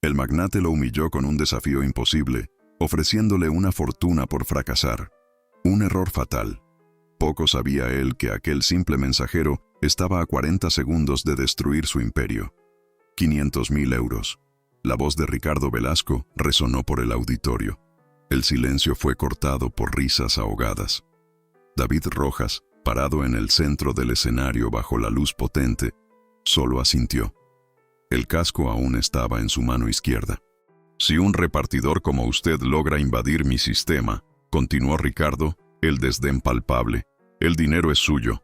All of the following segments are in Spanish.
El magnate lo humilló con un desafío imposible, ofreciéndole una fortuna por fracasar. Un error fatal. Poco sabía él que aquel simple mensajero estaba a 40 segundos de destruir su imperio. 500.000 euros. La voz de Ricardo Velasco resonó por el auditorio. El silencio fue cortado por risas ahogadas. David Rojas, parado en el centro del escenario bajo la luz potente, solo asintió. El casco aún estaba en su mano izquierda. Si un repartidor como usted logra invadir mi sistema, continuó Ricardo, el desdén palpable, el dinero es suyo.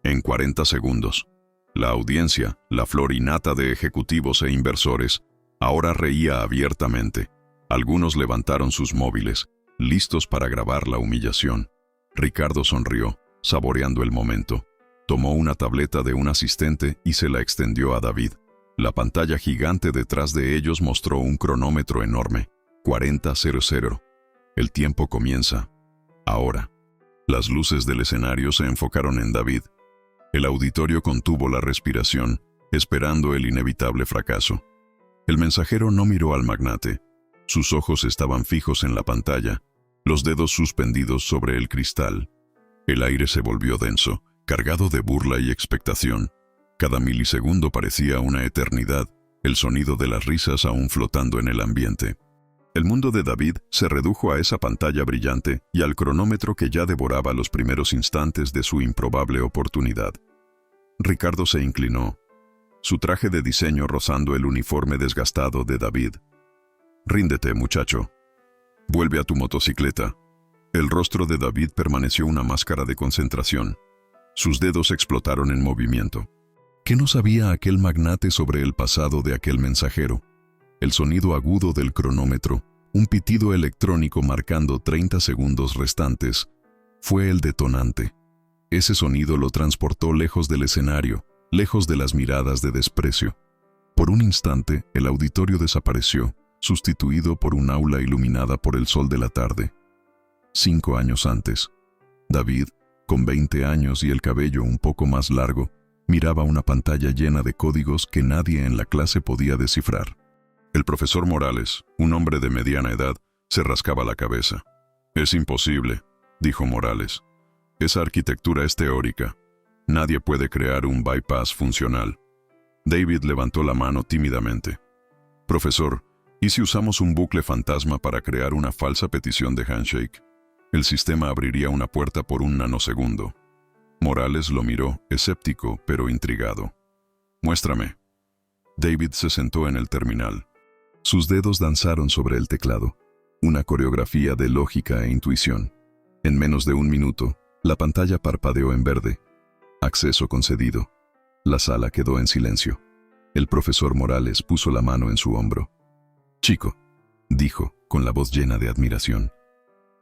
En 40 segundos. La audiencia, la florinata de ejecutivos e inversores, ahora reía abiertamente. Algunos levantaron sus móviles, listos para grabar la humillación. Ricardo sonrió, saboreando el momento. Tomó una tableta de un asistente y se la extendió a David. La pantalla gigante detrás de ellos mostró un cronómetro enorme. 40:00. El tiempo comienza. Ahora. Las luces del escenario se enfocaron en David. El auditorio contuvo la respiración, esperando el inevitable fracaso. El mensajero no miró al magnate. Sus ojos estaban fijos en la pantalla, los dedos suspendidos sobre el cristal. El aire se volvió denso, cargado de burla y expectación. Cada milisegundo parecía una eternidad, el sonido de las risas aún flotando en el ambiente. El mundo de David se redujo a esa pantalla brillante y al cronómetro que ya devoraba los primeros instantes de su improbable oportunidad. Ricardo se inclinó, su traje de diseño rozando el uniforme desgastado de David. «Ríndete, muchacho. Vuelve a tu motocicleta». El rostro de David permaneció una máscara de concentración. Sus dedos explotaron en movimiento. ¿Qué no sabía aquel magnate sobre el pasado de aquel mensajero? El sonido agudo del cronómetro, un pitido electrónico marcando 30 segundos restantes, fue el detonante. Ese sonido lo transportó lejos del escenario, lejos de las miradas de desprecio. Por un instante, el auditorio desapareció, sustituido por un aula iluminada por el sol de la tarde. 5 años antes, David, con 20 años y el cabello un poco más largo, miraba una pantalla llena de códigos que nadie en la clase podía descifrar. El profesor Morales, un hombre de mediana edad, se rascaba la cabeza. «Es imposible», dijo Morales. «Esa arquitectura es teórica. Nadie puede crear un bypass funcional». David levantó la mano tímidamente. «Profesor, ¿y si usamos un bucle fantasma para crear una falsa petición de handshake? El sistema abriría una puerta por un nanosegundo». Morales lo miró, escéptico pero intrigado. «Muéstrame». David se sentó en el terminal. Sus dedos danzaron sobre el teclado, una coreografía de lógica e intuición. En menos de un minuto, la pantalla parpadeó en verde. Acceso concedido. La sala quedó en silencio. El profesor Morales puso la mano en su hombro. «Chico», dijo, con la voz llena de admiración,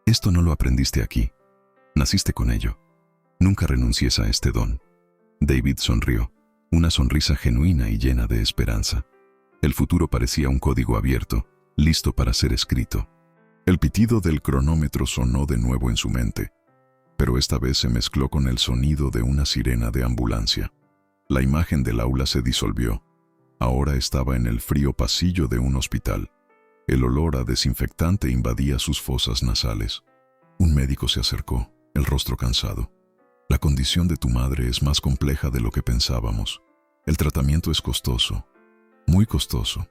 «esto no lo aprendiste aquí. Naciste con ello. Nunca renuncies a este don». David sonrió, una sonrisa genuina y llena de esperanza. El futuro parecía un código abierto, listo para ser escrito. El pitido del cronómetro sonó de nuevo en su mente, pero esta vez se mezcló con el sonido de una sirena de ambulancia. La imagen del aula se disolvió. Ahora estaba en el frío pasillo de un hospital. El olor a desinfectante invadía sus fosas nasales. Un médico se acercó, el rostro cansado. «La condición de tu madre es más compleja de lo que pensábamos. El tratamiento es costoso, muy costoso».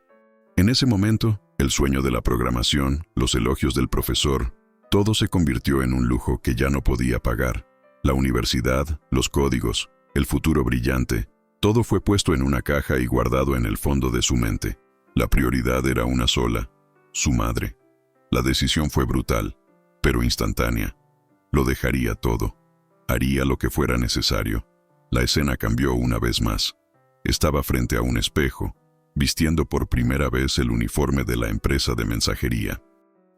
En ese momento, el sueño de la programación, los elogios del profesor, todo se convirtió en un lujo que ya no podía pagar. La universidad, los códigos, el futuro brillante, todo fue puesto en una caja y guardado en el fondo de su mente. La prioridad era una sola, su madre. La decisión fue brutal, pero instantánea. Lo dejaría todo. Haría lo que fuera necesario. La escena cambió una vez más. Estaba frente a un espejo, vistiendo por primera vez el uniforme de la empresa de mensajería.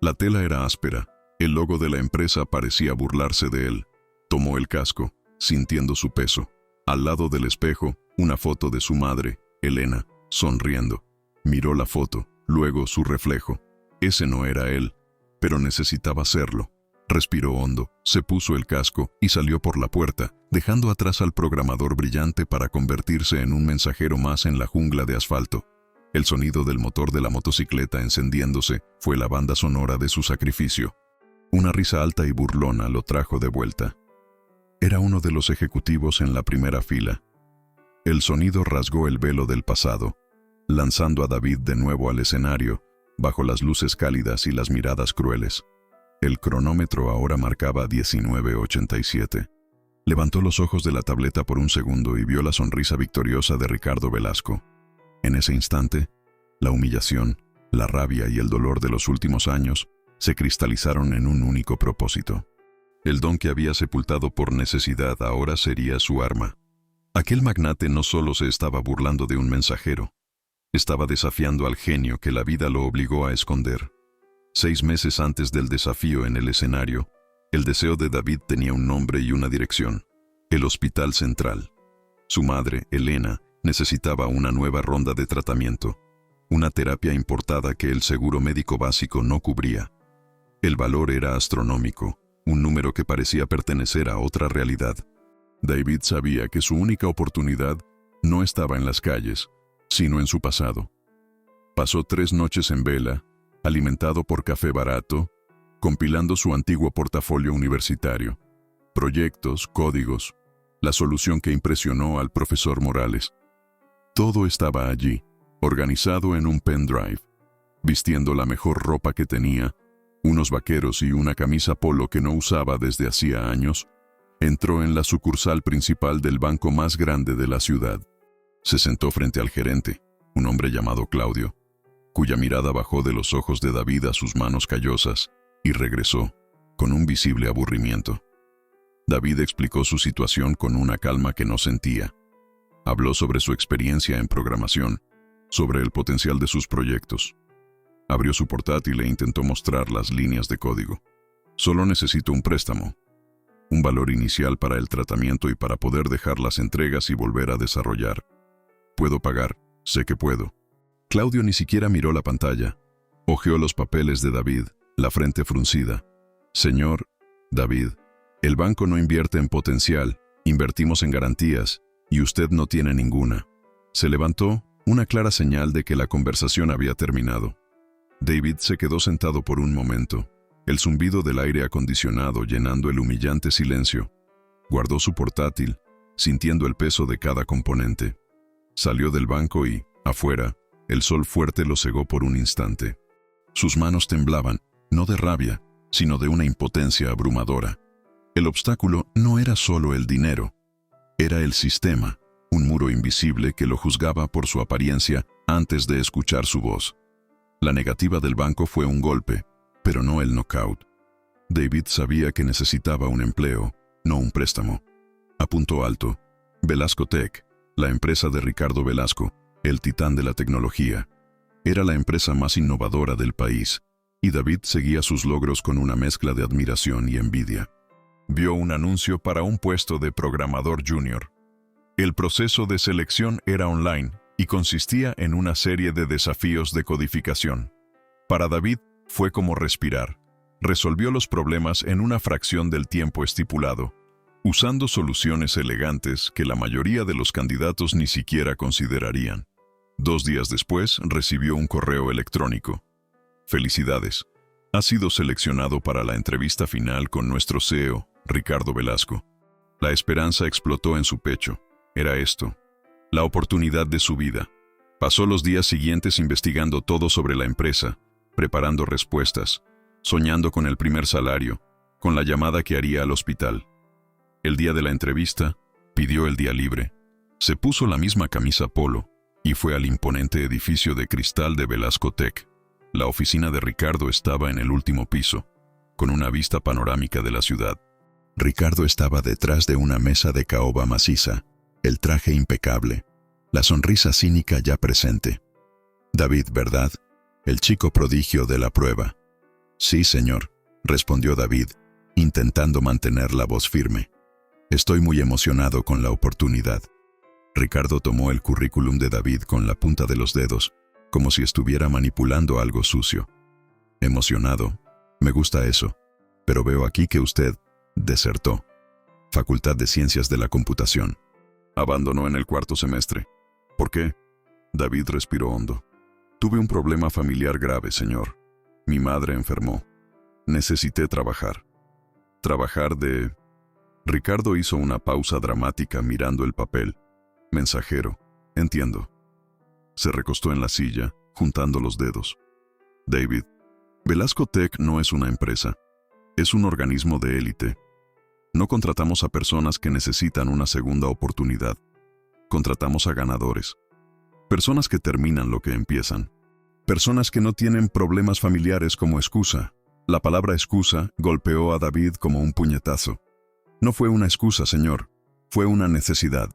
La tela era áspera. El logo de la empresa parecía burlarse de él. Tomó el casco, sintiendo su peso. Al lado del espejo, una foto de su madre, Elena, sonriendo. Miró la foto, luego su reflejo. Ese no era él, pero necesitaba serlo. Respiró hondo, se puso el casco y salió por la puerta, dejando atrás al programador brillante para convertirse en un mensajero más en la jungla de asfalto. El sonido del motor de la motocicleta encendiéndose fue la banda sonora de su sacrificio. Una risa alta y burlona lo trajo de vuelta. Era uno de los ejecutivos en la primera fila. El sonido rasgó el velo del pasado, lanzando a David de nuevo al escenario, bajo las luces cálidas y las miradas crueles. El cronómetro ahora marcaba 19:87. Levantó los ojos de la tableta por un segundo y vio la sonrisa victoriosa de Ricardo Velasco. En ese instante, la humillación, la rabia y el dolor de los últimos años se cristalizaron en un único propósito. El don que había sepultado por necesidad ahora sería su arma. Aquel magnate no solo se estaba burlando de un mensajero, estaba desafiando al genio que la vida lo obligó a esconder. 6 meses antes del desafío en el escenario, el deseo de David tenía un nombre y una dirección: el Hospital Central. Su madre, Elena, necesitaba una nueva ronda de tratamiento, una terapia importada que el seguro médico básico no cubría. El valor era astronómico, un número que parecía pertenecer a otra realidad. David sabía que su única oportunidad no estaba en las calles, sino en su pasado. Pasó 3 noches en vela, alimentado por café barato, compilando su antiguo portafolio universitario. Proyectos, códigos, la solución que impresionó al profesor Morales. Todo estaba allí, organizado en un pendrive. Vistiendo la mejor ropa que tenía, unos vaqueros y una camisa polo que no usaba desde hacía años, entró en la sucursal principal del banco más grande de la ciudad. Se sentó frente al gerente, un hombre llamado Claudio, cuya mirada bajó de los ojos de David a sus manos callosas y regresó, con un visible aburrimiento. David explicó su situación con una calma que no sentía. Habló sobre su experiencia en programación, sobre el potencial de sus proyectos. Abrió su portátil e intentó mostrar las líneas de código. Solo necesito un préstamo, un valor inicial para el tratamiento y para poder dejar las entregas y volver a desarrollar. Puedo pagar, sé que puedo. Claudio ni siquiera miró la pantalla. Hojeó los papeles de David, la frente fruncida. Señor David, el banco no invierte en potencial, invertimos en garantías, y usted no tiene ninguna. Se levantó, una clara señal de que la conversación había terminado. David se quedó sentado por un momento, el zumbido del aire acondicionado llenando el humillante silencio. Guardó su portátil, sintiendo el peso de cada componente. Salió del banco y, afuera, el sol fuerte lo cegó por un instante. Sus manos temblaban, no de rabia, sino de una impotencia abrumadora. El obstáculo no era solo el dinero, era el sistema, un muro invisible que lo juzgaba por su apariencia antes de escuchar su voz. La negativa del banco fue un golpe, pero no el knockout. David sabía que necesitaba un empleo, no un préstamo. Apuntó alto. Velasco Tech, la empresa de Ricardo Velasco, el titán de la tecnología. Era la empresa más innovadora del país, y David seguía sus logros con una mezcla de admiración y envidia. Vio un anuncio para un puesto de programador junior. El proceso de selección era online y consistía en una serie de desafíos de codificación. Para David fue como respirar. Resolvió los problemas en una fracción del tiempo estipulado, usando soluciones elegantes que la mayoría de los candidatos ni siquiera considerarían. 2 días después recibió un correo electrónico. Felicidades. Has sido seleccionado para la entrevista final con nuestro CEO, Ricardo Velasco. La esperanza explotó en su pecho. Era esto, la oportunidad de su vida. Pasó los días siguientes investigando todo sobre la empresa, preparando respuestas, soñando con el primer salario, con la llamada que haría al hospital. El día de la entrevista, pidió el día libre. Se puso la misma camisa polo y fue al imponente edificio de cristal de Velasco Tech. La oficina de Ricardo estaba en el último piso, con una vista panorámica de la ciudad. Ricardo estaba detrás de una mesa de caoba maciza, el traje impecable, la sonrisa cínica ya presente. David, ¿verdad? El chico prodigio de la prueba. Sí, señor, respondió David, intentando mantener la voz firme. Estoy muy emocionado con la oportunidad. Ricardo tomó el currículum de David con la punta de los dedos, como si estuviera manipulando algo sucio. Emocionado, me gusta eso, pero veo aquí que usted desertó. Facultad de Ciencias de la Computación. Abandonó en el 4º semestre. ¿Por qué? David respiró hondo. Tuve un problema familiar grave, señor. Mi madre enfermó. Necesité trabajar. Trabajar de... Ricardo hizo una pausa dramática mirando el papel. Mensajero. Entiendo. Se recostó en la silla, juntando los dedos. David, Velasco Tech no es una empresa. Es un organismo de élite. No contratamos a personas que necesitan una segunda oportunidad. Contratamos a ganadores. Personas que terminan lo que empiezan. Personas que no tienen problemas familiares como excusa. La palabra excusa golpeó a David como un puñetazo. No fue una excusa, señor. Fue una necesidad.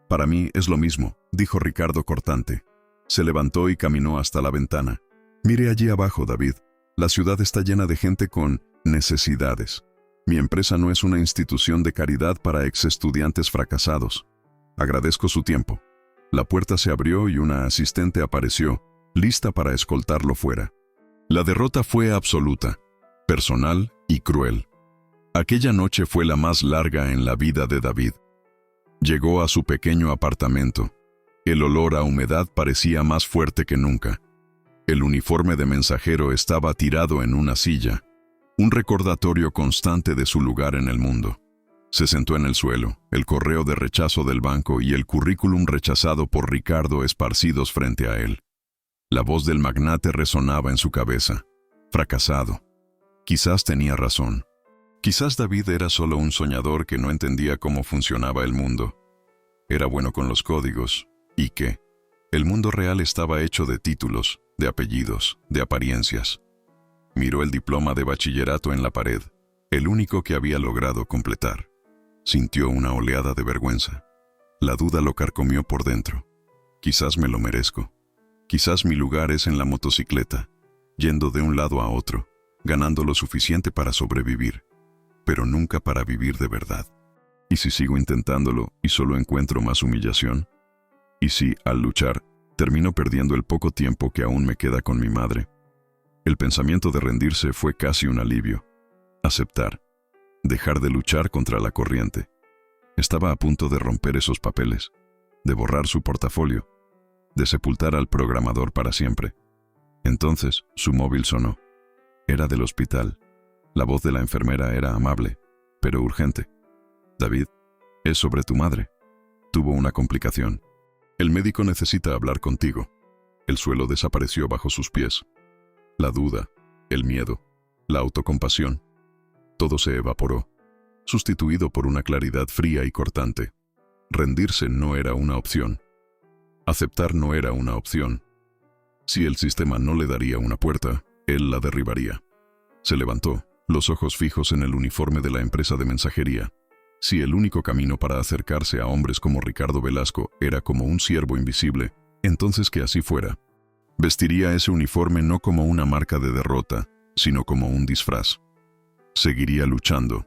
Para mí es lo mismo, dijo Ricardo cortante. Se levantó y caminó hasta la ventana. Mire allí abajo, David. La ciudad está llena de gente con necesidades. Mi empresa no es una institución de caridad para ex-estudiantes fracasados. Agradezco su tiempo. La puerta se abrió y una asistente apareció, lista para escoltarlo fuera. La derrota fue absoluta, personal y cruel. Aquella noche fue la más larga en la vida de David. Llegó a su pequeño apartamento. El olor a humedad parecía más fuerte que nunca. El uniforme de mensajero estaba tirado en una silla, un recordatorio constante de su lugar en el mundo. Se sentó en el suelo, el correo de rechazo del banco y el currículum rechazado por Ricardo esparcidos frente a él. La voz del magnate resonaba en su cabeza. Fracasado. Quizás tenía razón. Quizás David era solo un soñador que no entendía cómo funcionaba el mundo. Era bueno con los códigos. ¿Y qué? El mundo real estaba hecho de títulos, de apellidos, de apariencias. Miró el diploma de bachillerato en la pared, el único que había logrado completar. Sintió una oleada de vergüenza. La duda lo carcomió por dentro. Quizás me lo merezco. Quizás mi lugar es en la motocicleta, yendo de un lado a otro, ganando lo suficiente para sobrevivir, pero nunca para vivir de verdad. ¿Y si sigo intentándolo y solo encuentro más humillación? ¿Y si, al luchar, termino perdiendo el poco tiempo que aún me queda con mi madre? El pensamiento de rendirse fue casi un alivio. Aceptar. Dejar de luchar contra la corriente. Estaba a punto de romper esos papeles, de borrar su portafolio, de sepultar al programador para siempre. Entonces, su móvil sonó. Era del hospital. La voz de la enfermera era amable, pero urgente. David, es sobre tu madre. Tuvo una complicación. El médico necesita hablar contigo. El suelo desapareció bajo sus pies. La duda, el miedo, la autocompasión. Todo se evaporó, sustituido por una claridad fría y cortante. Rendirse no era una opción. Aceptar no era una opción. Si el sistema no le daría una puerta, él la derribaría. Se levantó, los ojos fijos en el uniforme de la empresa de mensajería. Si el único camino para acercarse a hombres como Ricardo Velasco era como un ciervo invisible, entonces que así fuera. Vestiría ese uniforme no como una marca de derrota, sino como un disfraz. Seguiría luchando,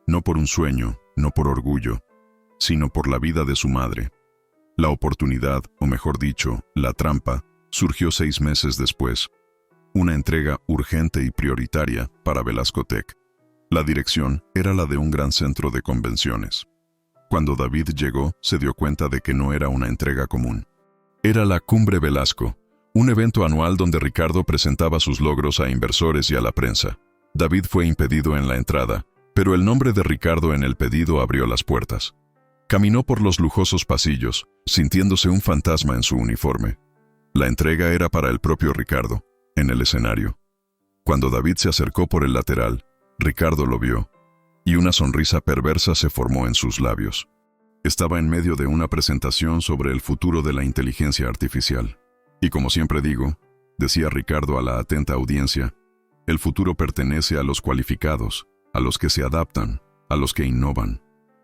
no por un sueño, no por orgullo, sino por la vida de su madre. La oportunidad, o mejor dicho, la trampa, surgió 6 meses después. Una entrega urgente y prioritaria para Velasco Tech. La dirección era la de un gran centro de convenciones. Cuando David llegó, se dio cuenta de que no era una entrega común. Era la Cumbre Velasco, un evento anual donde Ricardo presentaba sus logros a inversores y a la prensa. David fue impedido en la entrada, pero el nombre de Ricardo en el pedido abrió las puertas. Caminó por los lujosos pasillos, sintiéndose un fantasma en su uniforme. La entrega era para el propio Ricardo, en el escenario. Cuando David se acercó por el lateral, Ricardo lo vio, y una sonrisa perversa se formó en sus labios. Estaba en medio de una presentación sobre el futuro de la inteligencia artificial. Y como siempre digo, decía Ricardo a la atenta audiencia, el futuro pertenece a los cualificados, a los que se adaptan, a los que innovan.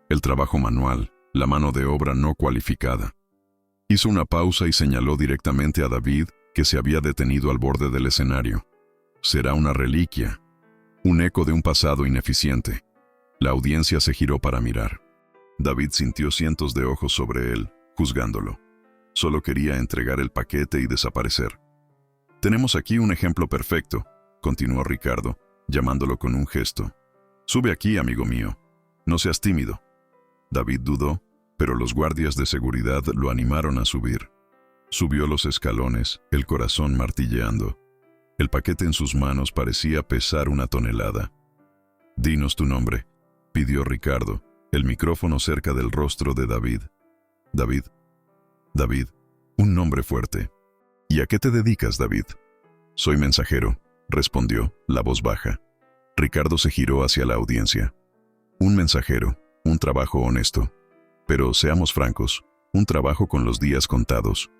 El trabajo manual, la mano de obra no cualificada. Hizo una pausa y señaló directamente a David, que se había detenido al borde del escenario. Será una reliquia, un eco de un pasado ineficiente. La audiencia se giró para mirar. David sintió cientos de ojos sobre él, juzgándolo. Solo quería entregar el paquete y desaparecer. Tenemos aquí un ejemplo perfecto, continuó Ricardo, llamándolo con un gesto. Sube aquí, amigo mío. No seas tímido. David dudó, pero los guardias de seguridad lo animaron a subir. Subió los escalones, el corazón martilleando. El paquete en sus manos parecía pesar 1 tonelada. «Dinos tu nombre», pidió Ricardo, el micrófono cerca del rostro de David. «David. David». Un nombre fuerte. «¿Y a qué te dedicas, David?» «Soy mensajero», respondió, la voz baja. Ricardo se giró hacia la audiencia. «Un mensajero, un trabajo honesto. Pero seamos francos, un trabajo con los días contados.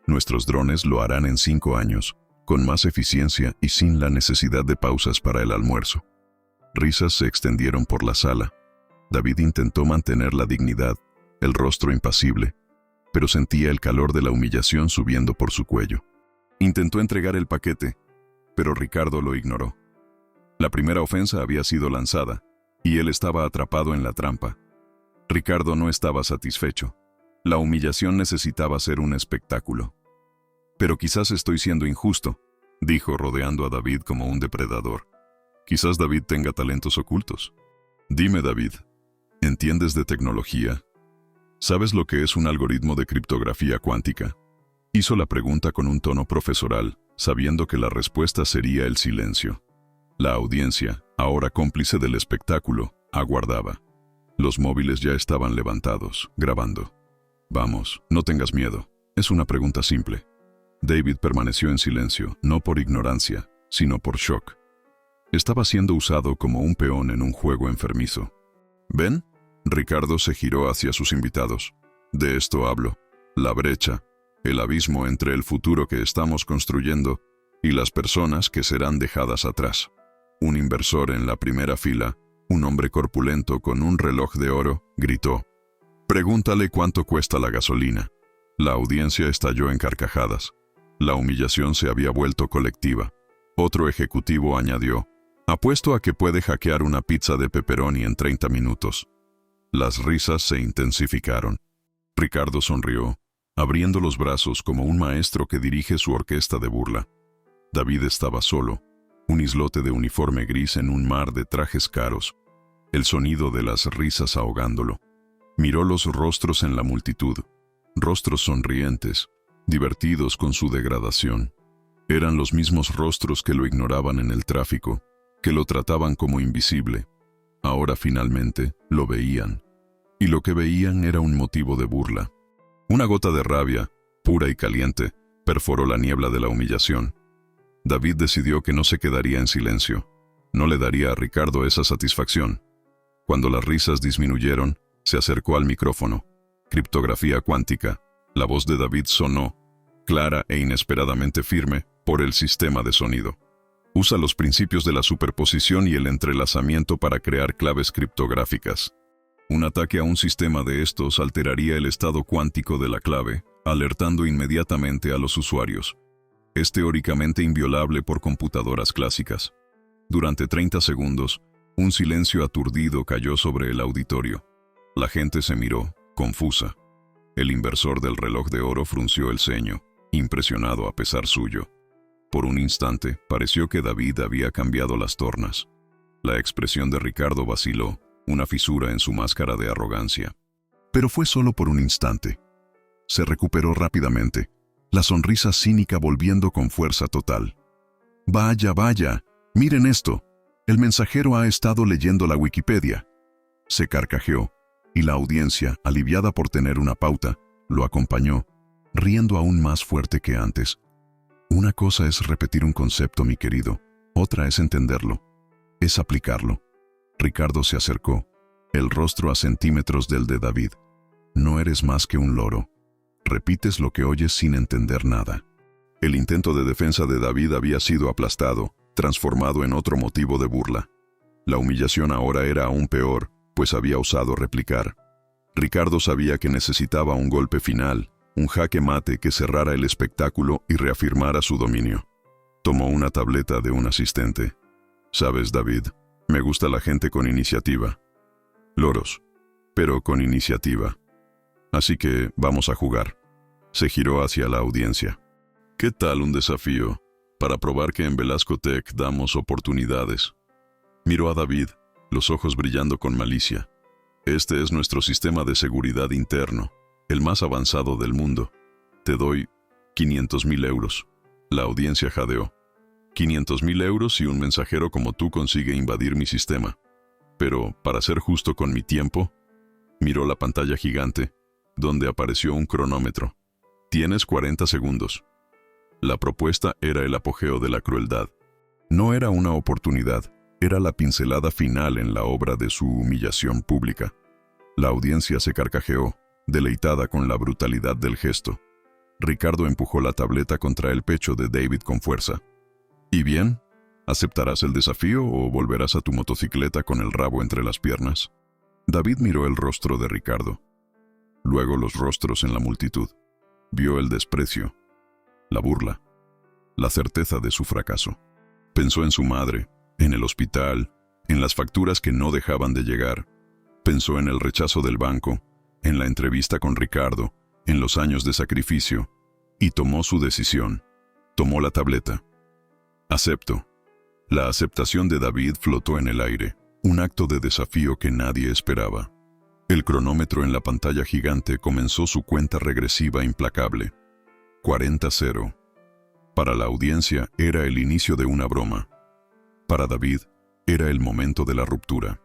Nuestros drones lo harán en 5 años, con más eficiencia y sin la necesidad de pausas para el almuerzo». Risas se extendieron por la sala. David intentó mantener la dignidad, el rostro impasible, pero sentía el calor de la humillación subiendo por su cuello. Intentó entregar el paquete, pero Ricardo lo ignoró. La primera ofensa había sido lanzada, y él estaba atrapado en la trampa. Ricardo no estaba satisfecho. La humillación necesitaba ser un espectáculo. «Pero quizás estoy siendo injusto», dijo rodeando a David como un depredador. «Quizás David tenga talentos ocultos. Dime, David, ¿entiendes de tecnología? ¿Sabes lo que es un algoritmo de criptografía cuántica?» Hizo la pregunta con un tono profesoral, sabiendo que la respuesta sería el silencio. La audiencia, ahora cómplice del espectáculo, aguardaba. Los móviles ya estaban levantados, grabando. «Vamos, no tengas miedo. Es una pregunta simple». David permaneció en silencio, no por ignorancia, sino por shock. Estaba siendo usado como un peón en un juego enfermizo. «¿Ven?» Ricardo se giró hacia sus invitados. «De esto hablo. La brecha, el abismo entre el futuro que estamos construyendo y las personas que serán dejadas atrás». Un inversor en la primera fila, un hombre corpulento con un reloj de oro, gritó: «Pregúntale cuánto cuesta la gasolina». La audiencia estalló en carcajadas. La humillación se había vuelto colectiva. Otro ejecutivo añadió: «Apuesto a que puede hackear una pizza de pepperoni en 30 minutos». Las risas se intensificaron. Ricardo sonrió, abriendo los brazos como un maestro que dirige su orquesta de burla. David estaba solo, un islote de uniforme gris en un mar de trajes caros, el sonido de las risas ahogándolo. Miró los rostros en la multitud, rostros sonrientes, divertidos con su degradación. Eran los mismos rostros que lo ignoraban en el tráfico, que lo trataban como invisible. Ahora finalmente lo veían, y lo que veían era un motivo de burla. Una gota de rabia, pura y caliente, perforó la niebla de la humillación. David decidió que no se quedaría en silencio. No le daría a Ricardo esa satisfacción. Cuando las risas disminuyeron, se acercó al micrófono. «Criptografía cuántica». La voz de David sonó, clara e inesperadamente firme, por el sistema de sonido. «Usa los principios de la superposición y el entrelazamiento para crear claves criptográficas. Un ataque a un sistema de estos alteraría el estado cuántico de la clave, alertando inmediatamente a los usuarios. Es teóricamente inviolable por computadoras clásicas». Durante 30 segundos, un silencio aturdido cayó sobre el auditorio. La gente se miró, confusa. El inversor del reloj de oro frunció el ceño, impresionado a pesar suyo. Por un instante, pareció que David había cambiado las tornas. La expresión de Ricardo vaciló, una fisura en su máscara de arrogancia. Pero fue solo por un instante. Se recuperó rápidamente, la sonrisa cínica volviendo con fuerza total. «Vaya, vaya, miren esto. El mensajero ha estado leyendo la Wikipedia». Se carcajeó, y la audiencia, aliviada por tener una pauta, lo acompañó, riendo aún más fuerte que antes. «Una cosa es repetir un concepto, mi querido, otra es entenderlo, es aplicarlo». Ricardo se acercó, el rostro a centímetros del de David. «No eres más que un loro. Repites lo que oyes sin entender nada». El intento de defensa de David había sido aplastado, transformado en otro motivo de burla. La humillación ahora era aún peor, pues había osado replicar. Ricardo sabía que necesitaba un golpe final, un jaque mate que cerrara el espectáculo y reafirmara su dominio. Tomó una tableta de un asistente. «Sabes, David, me gusta la gente con iniciativa. Loros, pero con iniciativa. Así que vamos a jugar». Se giró hacia la audiencia. «¿Qué tal un desafío para probar que en Velasco Tech damos oportunidades?» Miró a David, los ojos brillando con malicia. «Este es nuestro sistema de seguridad interno, el más avanzado del mundo. Te doy 500.000 euros. La audiencia jadeó. 500.000 euros y un mensajero como tú consigue invadir mi sistema. Pero, para ser justo con mi tiempo, miró la pantalla gigante, donde apareció un cronómetro. Tienes 40 segundos. La propuesta era el apogeo de la crueldad. No era una oportunidad, era la pincelada final en la obra de su humillación pública. La audiencia se carcajeó, deleitada con la brutalidad del gesto. Ricardo empujó la tableta contra el pecho de David con fuerza. ¿Y bien? ¿Aceptarás el desafío o volverás a tu motocicleta con el rabo entre las piernas? David miró el rostro de Ricardo. Luego los rostros en la multitud. Vio el desprecio, la burla, la certeza de su fracaso. Pensó en su madre, en el hospital, en las facturas que no dejaban de llegar. Pensó en el rechazo del banco, en la entrevista con Ricardo, en los años de sacrificio, y tomó su decisión. Tomó la tableta. Acepto. La aceptación de David flotó en el aire, un acto de desafío que nadie esperaba. El cronómetro en la pantalla gigante comenzó su cuenta regresiva implacable. 40-0. Para la audiencia era el inicio de una broma. Para David era el momento de la ruptura.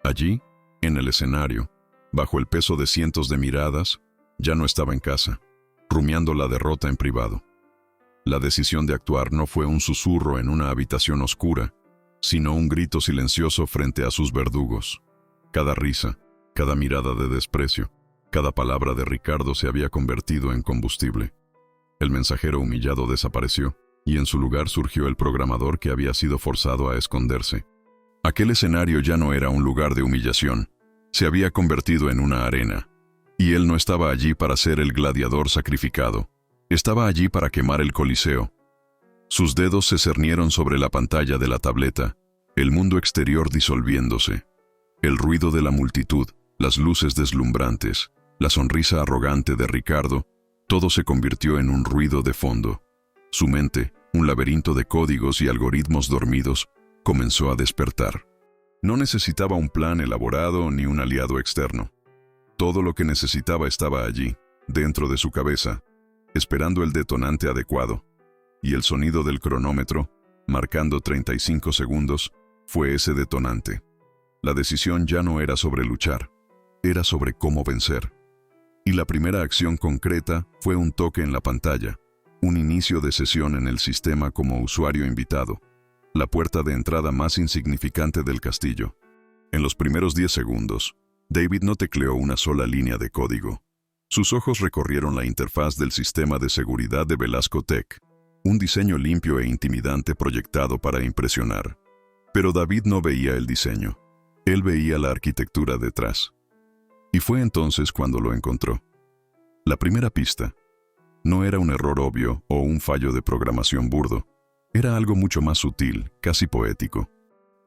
Allí, en el escenario, bajo el peso de cientos de miradas, ya no estaba en casa, rumiando la derrota en privado. La decisión de actuar no fue un susurro en una habitación oscura, sino un grito silencioso frente a sus verdugos. Cada risa, cada mirada de desprecio, cada palabra de Ricardo se había convertido en combustible. El mensajero humillado desapareció, y en su lugar surgió el programador que había sido forzado a esconderse. Aquel escenario ya no era un lugar de humillación, se había convertido en una arena, y él no estaba allí para ser el gladiador sacrificado, estaba allí para quemar el coliseo. Sus dedos se cernieron sobre la pantalla de la tableta, el mundo exterior disolviéndose. El ruido de la multitud, las luces deslumbrantes, la sonrisa arrogante de Ricardo, todo se convirtió en un ruido de fondo. Su mente, un laberinto de códigos y algoritmos dormidos, comenzó a despertar. No necesitaba un plan elaborado ni un aliado externo. Todo lo que necesitaba estaba allí, dentro de su cabeza, esperando el detonante adecuado. Y el sonido del cronómetro, marcando 35 segundos, fue ese detonante. La decisión ya no era sobre luchar, era sobre cómo vencer. Y la primera acción concreta fue un toque en la pantalla, un inicio de sesión en el sistema como usuario invitado, la puerta de entrada más insignificante del castillo. En los primeros 10 segundos, David no tecleó una sola línea de código. Sus ojos recorrieron la interfaz del sistema de seguridad de Velasco Tech, un diseño limpio e intimidante proyectado para impresionar. Pero David no veía el diseño, él veía la arquitectura detrás. Y fue entonces cuando lo encontró. La primera pista no era un error obvio o un fallo de programación burdo, era algo mucho más sutil, casi poético.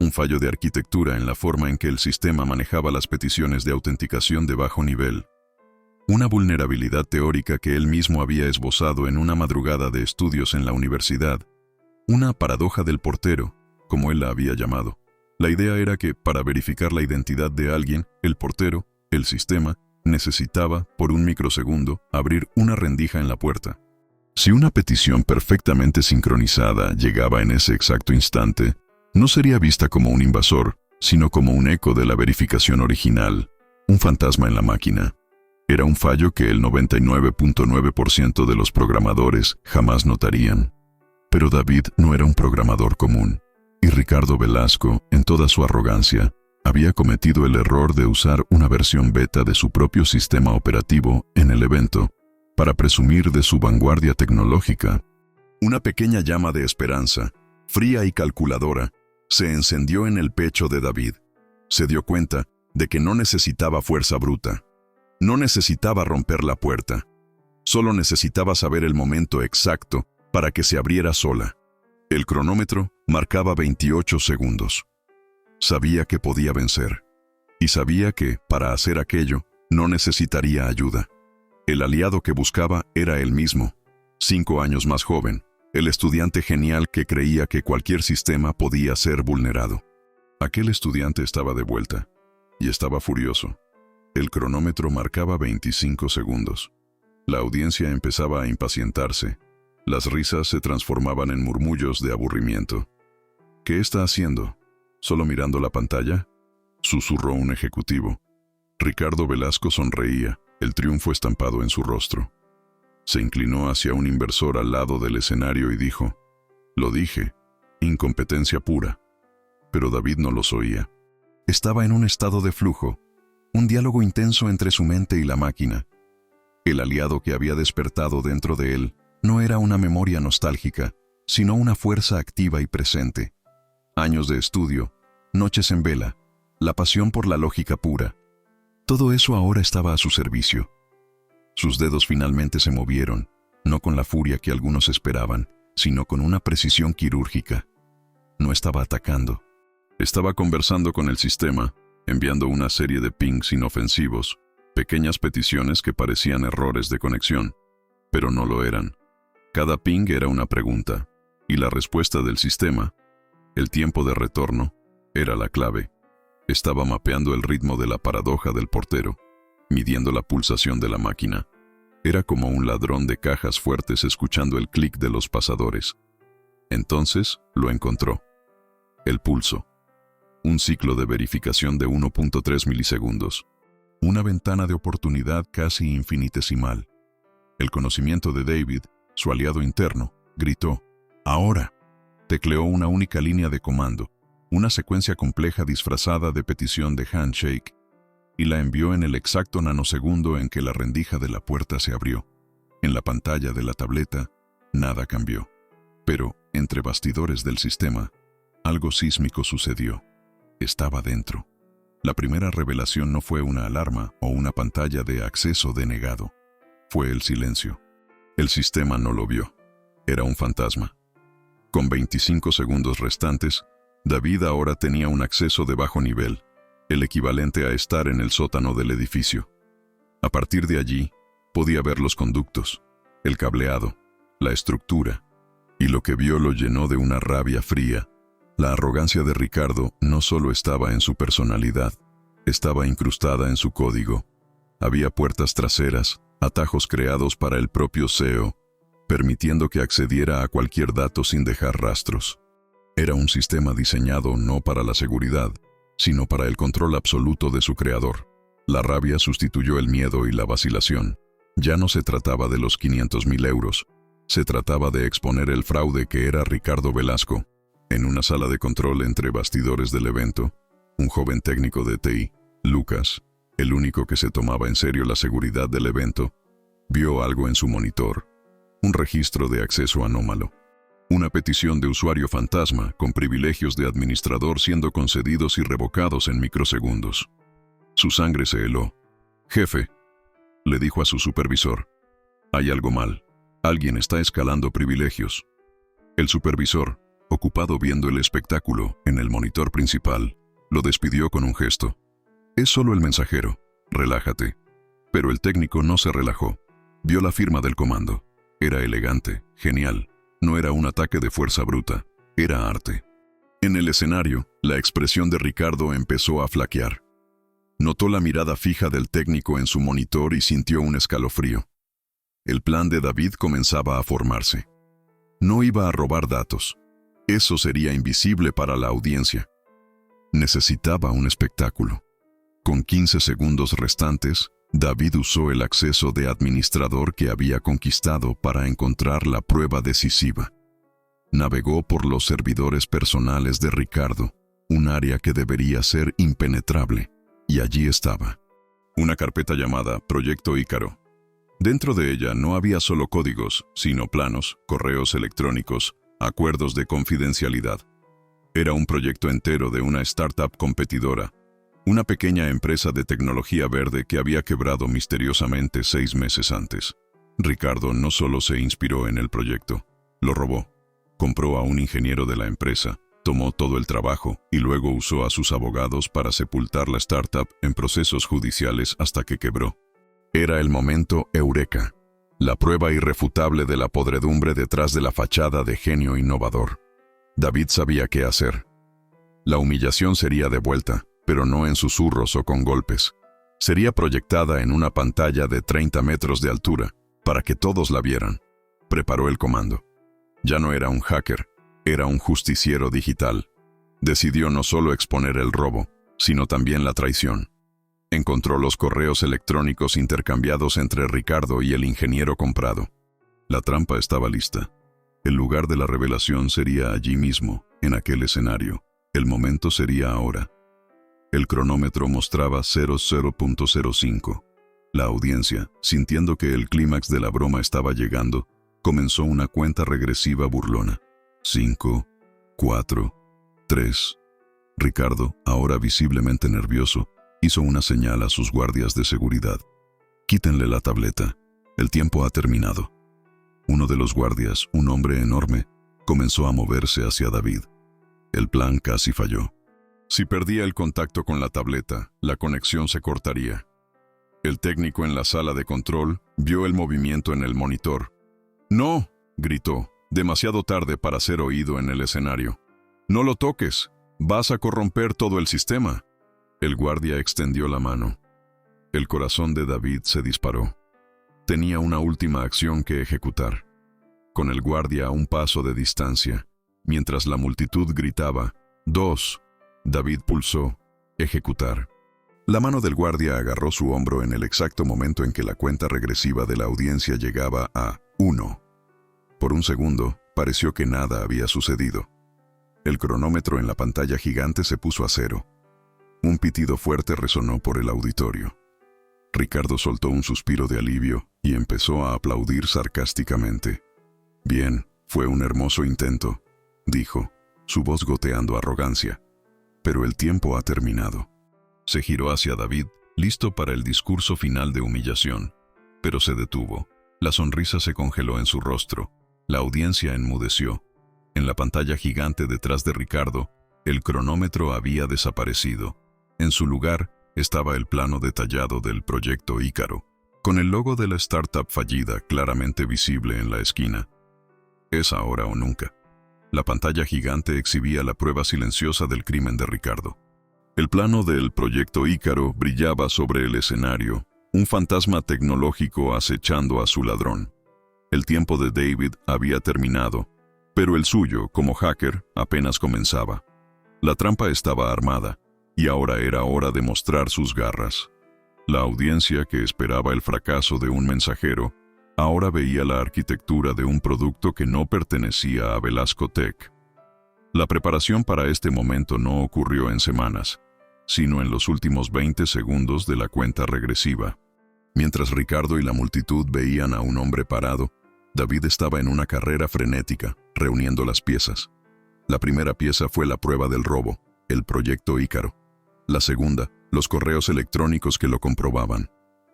Un fallo de arquitectura en la forma en que el sistema manejaba las peticiones de autenticación de bajo nivel. Una vulnerabilidad teórica que él mismo había esbozado en una madrugada de estudios en la universidad. Una paradoja del portero, como él la había llamado. La idea era que, para verificar la identidad de alguien, el portero, el sistema, necesitaba, por un microsegundo, abrir una rendija en la puerta. Si una petición perfectamente sincronizada llegaba en ese exacto instante, no sería vista como un invasor, sino como un eco de la verificación original, un fantasma en la máquina. Era un fallo que el 99.9% de los programadores jamás notarían. Pero David no era un programador común, y Ricardo Velasco, en toda su arrogancia, había cometido el error de usar una versión beta de su propio sistema operativo en el evento, para presumir de su vanguardia tecnológica. Una pequeña llama de esperanza, fría y calculadora, se encendió en el pecho de David. Se dio cuenta de que no necesitaba fuerza bruta. No necesitaba romper la puerta. Solo necesitaba saber el momento exacto para que se abriera sola. El cronómetro marcaba 28 segundos. Sabía que podía vencer. Y sabía que, para hacer aquello, no necesitaría ayuda. El aliado que buscaba era él mismo, 5 años más joven, el estudiante genial que creía que cualquier sistema podía ser vulnerado. Aquel estudiante estaba de vuelta, y estaba furioso. El cronómetro marcaba 25 segundos. La audiencia empezaba a impacientarse, Las risas se transformaban en murmullos de aburrimiento. ¿Qué está haciendo? ¿Solo mirando la pantalla?, susurró un ejecutivo. Ricardo Velasco sonreía, el triunfo estampado en su rostro. Se inclinó hacia un inversor al lado del escenario y dijo: «Lo dije, incompetencia pura». Pero David no los oía. Estaba en un estado de flujo, un diálogo intenso entre su mente y la máquina. El aliado que había despertado dentro de él no era una memoria nostálgica, sino una fuerza activa y presente. Años de estudio, noches en vela, la pasión por la lógica pura. Todo eso ahora estaba a su servicio. Sus dedos finalmente se movieron, no con la furia que algunos esperaban, sino con una precisión quirúrgica. No estaba atacando. Estaba conversando con el sistema, enviando una serie de pings inofensivos, pequeñas peticiones que parecían errores de conexión, pero no lo eran. Cada ping era una pregunta, y la respuesta del sistema, el tiempo de retorno, era la clave. Estaba mapeando el ritmo de la paradoja del portero, midiendo la pulsación de la máquina. Era como un ladrón de cajas fuertes escuchando el clic de los pasadores. Entonces lo encontró. El pulso. Un ciclo de verificación de 1.3 milisegundos. Una ventana de oportunidad casi infinitesimal. El conocimiento de David, su aliado interno, gritó: «Ahora». Tecleó una única línea de comando, una secuencia compleja disfrazada de petición de handshake, y la envió en el exacto nanosegundo en que la rendija de la puerta se abrió. En la pantalla de la tableta, nada cambió. Pero, entre bastidores del sistema, algo sísmico sucedió. Estaba dentro. La primera revelación no fue una alarma o una pantalla de acceso denegado. Fue el silencio. El sistema no lo vio. Era un fantasma. Con 25 segundos restantes, David ahora tenía un acceso de bajo nivel, el equivalente a estar en el sótano del edificio. A partir de allí, podía ver los conductos, el cableado, la estructura, y lo que vio lo llenó de una rabia fría. La arrogancia de Ricardo no solo estaba en su personalidad, estaba incrustada en su código. Había puertas traseras, atajos creados para el propio CEO, permitiendo que accediera a cualquier dato sin dejar rastros. Era un sistema diseñado no para la seguridad, sino para el control absoluto de su creador. La rabia sustituyó el miedo y la vacilación. Ya no se trataba de los 500.000 euros, se trataba de exponer el fraude que era Ricardo Velasco. En una sala de control entre bastidores del evento, un joven técnico de TI, Lucas, el único que se tomaba en serio la seguridad del evento, vio algo en su monitor. Un registro de acceso anómalo. Una petición de usuario fantasma con privilegios de administrador siendo concedidos y revocados en microsegundos. Su sangre se heló. «Jefe», le dijo a su supervisor, «hay algo mal. Alguien está escalando privilegios». El supervisor, ocupado viendo el espectáculo en el monitor principal, lo despidió con un gesto. «Es solo el mensajero. Relájate». Pero el técnico no se relajó. Vio la firma del comando. Era elegante, genial. No era un ataque de fuerza bruta, era arte. En el escenario, la expresión de Ricardo empezó a flaquear. Notó la mirada fija del técnico en su monitor y sintió un escalofrío. El plan de David comenzaba a formarse. No iba a robar datos. Eso sería invisible para la audiencia. Necesitaba un espectáculo. Con 15 segundos restantes, David usó el acceso de administrador que había conquistado para encontrar la prueba decisiva. Navegó por los servidores personales de Ricardo, un área que debería ser impenetrable, y allí estaba. Una carpeta llamada Proyecto Ícaro. Dentro de ella no había solo códigos, sino planos, correos electrónicos, acuerdos de confidencialidad. Era un proyecto entero de una startup competidora, una pequeña empresa de tecnología verde que había quebrado misteriosamente 6 meses antes. Ricardo no solo se inspiró en el proyecto, lo robó. Compró a un ingeniero de la empresa, tomó todo el trabajo y luego usó a sus abogados para sepultar la startup en procesos judiciales hasta que quebró. Era el momento eureka, la prueba irrefutable de la podredumbre detrás de la fachada de genio innovador. David sabía qué hacer. La humillación sería devuelta, pero no en susurros o con golpes. Sería proyectada en una pantalla de 30 metros de altura, para que todos la vieran. preparó el comando. Ya no era un hacker, era un justiciero digital. Decidió no solo exponer el robo, sino también la traición. Encontró los correos electrónicos intercambiados entre Ricardo y el ingeniero comprado. La trampa estaba lista. El lugar de la revelación sería allí mismo, en aquel escenario. El momento sería ahora. El cronómetro mostraba 00.05. La audiencia, sintiendo que el clímax de la broma estaba llegando, comenzó una cuenta regresiva burlona. 5, 4, 3. Ricardo, ahora visiblemente nervioso, hizo una señal a sus guardias de seguridad. Quítenle la tableta. El tiempo ha terminado. Uno de los guardias, un hombre enorme, comenzó a moverse hacia David. El plan casi falló. Si perdía el contacto con la tableta, la conexión se cortaría. El técnico en la sala de control vio el movimiento en el monitor. «¡No!», gritó, demasiado tarde para ser oído en el escenario. «¡No lo toques! Vas a corromper todo el sistema». El guardia extendió la mano. El corazón de David se disparó. Tenía una última acción que ejecutar. Con el guardia a un paso de distancia, mientras la multitud gritaba, «¡2!», David pulsó, «ejecutar». La mano del guardia agarró su hombro en el exacto momento en que la cuenta regresiva de la audiencia llegaba a 1. Por un segundo, pareció que nada había sucedido. El cronómetro en la pantalla gigante se puso a 0. Un pitido fuerte resonó por el auditorio. Ricardo soltó un suspiro de alivio y empezó a aplaudir sarcásticamente. «Bien, fue un hermoso intento», dijo, su voz goteando arrogancia. «Pero el tiempo ha terminado». Se giró hacia David, listo para el discurso final de humillación, pero se detuvo. La sonrisa se congeló en su rostro. La audiencia enmudeció. En la pantalla gigante detrás de Ricardo, el cronómetro había desaparecido. En su lugar estaba el plano detallado del proyecto Ícaro, con el logo de la startup fallida claramente visible en la esquina. Es ahora o nunca. La pantalla gigante exhibía la prueba silenciosa del crimen de Ricardo. El plano del proyecto Ícaro brillaba sobre el escenario, un fantasma tecnológico acechando a su ladrón. El tiempo de David había terminado, pero el suyo, como hacker, apenas comenzaba. La trampa estaba armada, y ahora era hora de mostrar sus garras. La audiencia, que esperaba el fracaso de un mensajero, ahora veía la arquitectura de un producto que no pertenecía a Velasco Tech. La preparación para este momento no ocurrió en semanas, sino en los últimos 20 segundos de la cuenta regresiva. Mientras Ricardo y la multitud veían a un hombre parado, David estaba en una carrera frenética, reuniendo las piezas. La primera pieza fue la prueba del robo, el proyecto Ícaro. La segunda, los correos electrónicos que lo comprobaban.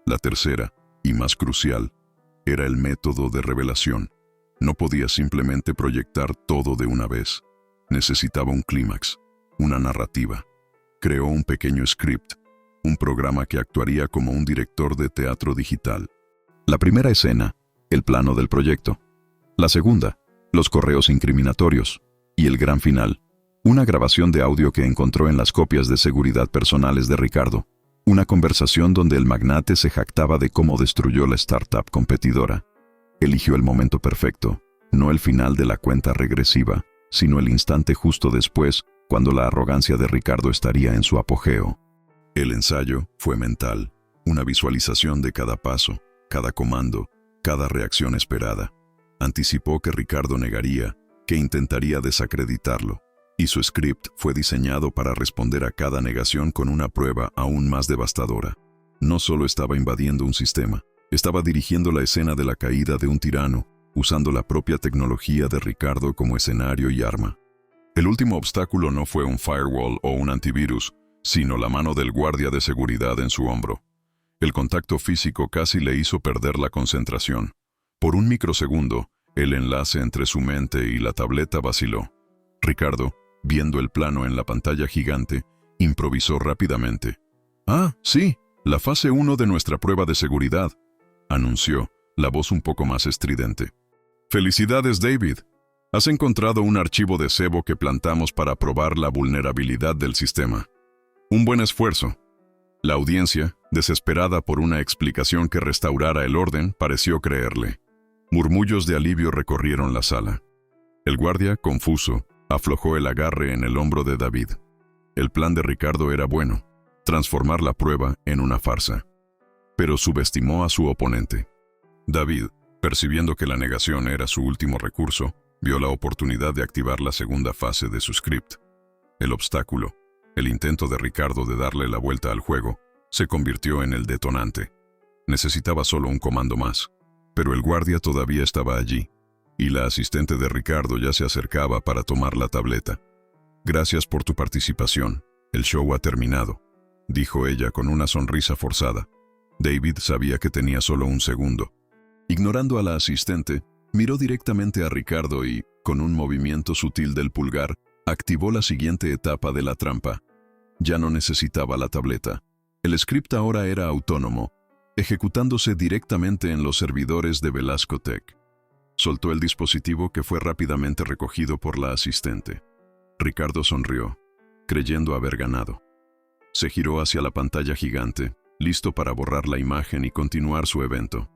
La tercera, y más crucial, era el método de revelación. No podía simplemente proyectar todo de una vez. Necesitaba un clímax, una narrativa. Creó un pequeño script, un programa que actuaría como un director de teatro digital. La primera escena, el plano del proyecto. La segunda, los correos incriminatorios. Y el gran final, una grabación de audio que encontró en las copias de seguridad personales de Ricardo. Una conversación donde el magnate se jactaba de cómo destruyó la startup competidora. Eligió el momento perfecto, no el final de la cuenta regresiva, sino el instante justo después, cuando la arrogancia de Ricardo estaría en su apogeo. El ensayo fue mental, una visualización de cada paso, cada comando, cada reacción esperada. Anticipó que Ricardo negaría, que intentaría desacreditarlo, y su script fue diseñado para responder a cada negación con una prueba aún más devastadora. No solo estaba invadiendo un sistema, estaba dirigiendo la escena de la caída de un tirano, usando la propia tecnología de Ricardo como escenario y arma. El último obstáculo no fue un firewall o un antivirus, sino la mano del guardia de seguridad en su hombro. El contacto físico casi le hizo perder la concentración. Por un microsegundo, el enlace entre su mente y la tableta vaciló. Ricardo, viendo el plano en la pantalla gigante, improvisó rápidamente. «Ah, sí, la fase 1 de nuestra prueba de seguridad», anunció, la voz un poco más estridente. «Felicidades, David. Has encontrado un archivo de cebo que plantamos para probar la vulnerabilidad del sistema. Un buen esfuerzo». La audiencia, desesperada por una explicación que restaurara el orden, pareció creerle. Murmullos de alivio recorrieron la sala. El guardia, confuso, aflojó el agarre en el hombro de David. El plan de Ricardo era bueno, transformar la prueba en una farsa. Pero subestimó a su oponente. David, percibiendo que la negación era su último recurso, vio la oportunidad de activar la segunda fase de su script. El obstáculo, el intento de Ricardo de darle la vuelta al juego, se convirtió en el detonante. Necesitaba solo un comando más, pero el guardia todavía estaba allí, y la asistente de Ricardo ya se acercaba para tomar la tableta. «Gracias por tu participación. El show ha terminado», dijo ella con una sonrisa forzada. David sabía que tenía solo un segundo. Ignorando a la asistente, miró directamente a Ricardo y, con un movimiento sutil del pulgar, activó la siguiente etapa de la trampa. Ya no necesitaba la tableta. El script ahora era autónomo, ejecutándose directamente en los servidores de Velasco Tech. Soltó el dispositivo que fue rápidamente recogido por la asistente. Ricardo sonrió, creyendo haber ganado. Se giró hacia la pantalla gigante, listo para borrar la imagen y continuar su evento.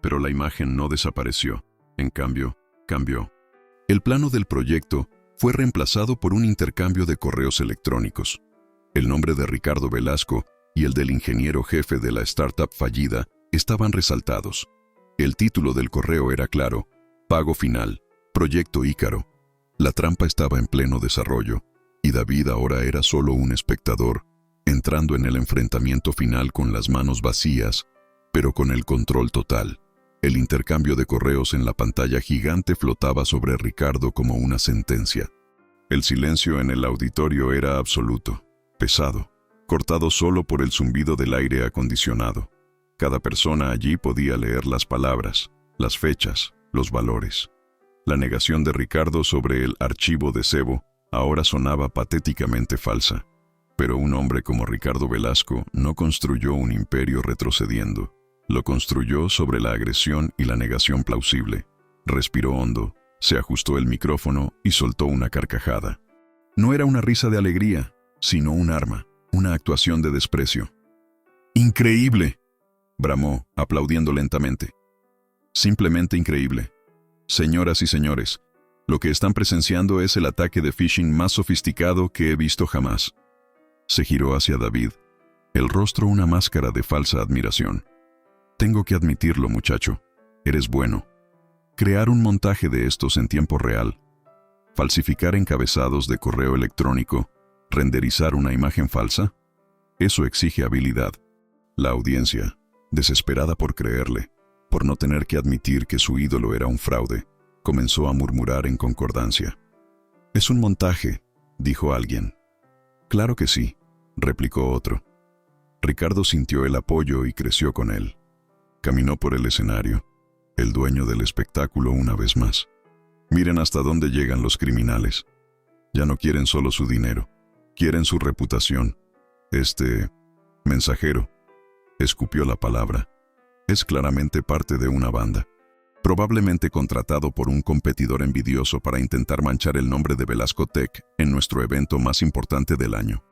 Pero la imagen no desapareció. En cambio, cambió. El plano del proyecto fue reemplazado por un intercambio de correos electrónicos. El nombre de Ricardo Velasco y el del ingeniero jefe de la startup fallida estaban resaltados. El título del correo era claro: Pago final, Proyecto Ícaro. La trampa estaba en pleno desarrollo, y David ahora era solo un espectador, entrando en el enfrentamiento final con las manos vacías, pero con el control total. El intercambio de correos en la pantalla gigante flotaba sobre Ricardo como una sentencia. El silencio en el auditorio era absoluto, pesado, cortado solo por el zumbido del aire acondicionado. Cada persona allí podía leer las palabras, las fechas, los valores. La negación de Ricardo sobre el archivo de cebo ahora sonaba patéticamente falsa. Pero un hombre como Ricardo Velasco no construyó un imperio retrocediendo. Lo construyó sobre la agresión y la negación plausible. Respiró hondo, se ajustó el micrófono y soltó una carcajada. No era una risa de alegría, sino un arma, una actuación de desprecio. ¡Increíble!, bramó, aplaudiendo lentamente. Simplemente increíble. Señoras y señores, lo que están presenciando es el ataque de phishing más sofisticado que he visto jamás. Se giró hacia David, el rostro una máscara de falsa admiración. Tengo que admitirlo, muchacho. Eres bueno. Crear un montaje de estos en tiempo real, falsificar encabezados de correo electrónico, renderizar una imagen falsa, eso exige habilidad. La audiencia, desesperada por creerle, por no tener que admitir que su ídolo era un fraude, comenzó a murmurar en concordancia. «Es un montaje», dijo alguien. «Claro que sí», replicó otro. Ricardo sintió el apoyo y creció con él. Caminó por el escenario, el dueño del espectáculo una vez más. Miren hasta dónde llegan los criminales. Ya no quieren solo su dinero, quieren su reputación. Este mensajero escupió la palabra. Es claramente parte de una banda, probablemente contratado por un competidor envidioso para intentar manchar el nombre de Velasco Tech en nuestro evento más importante del año.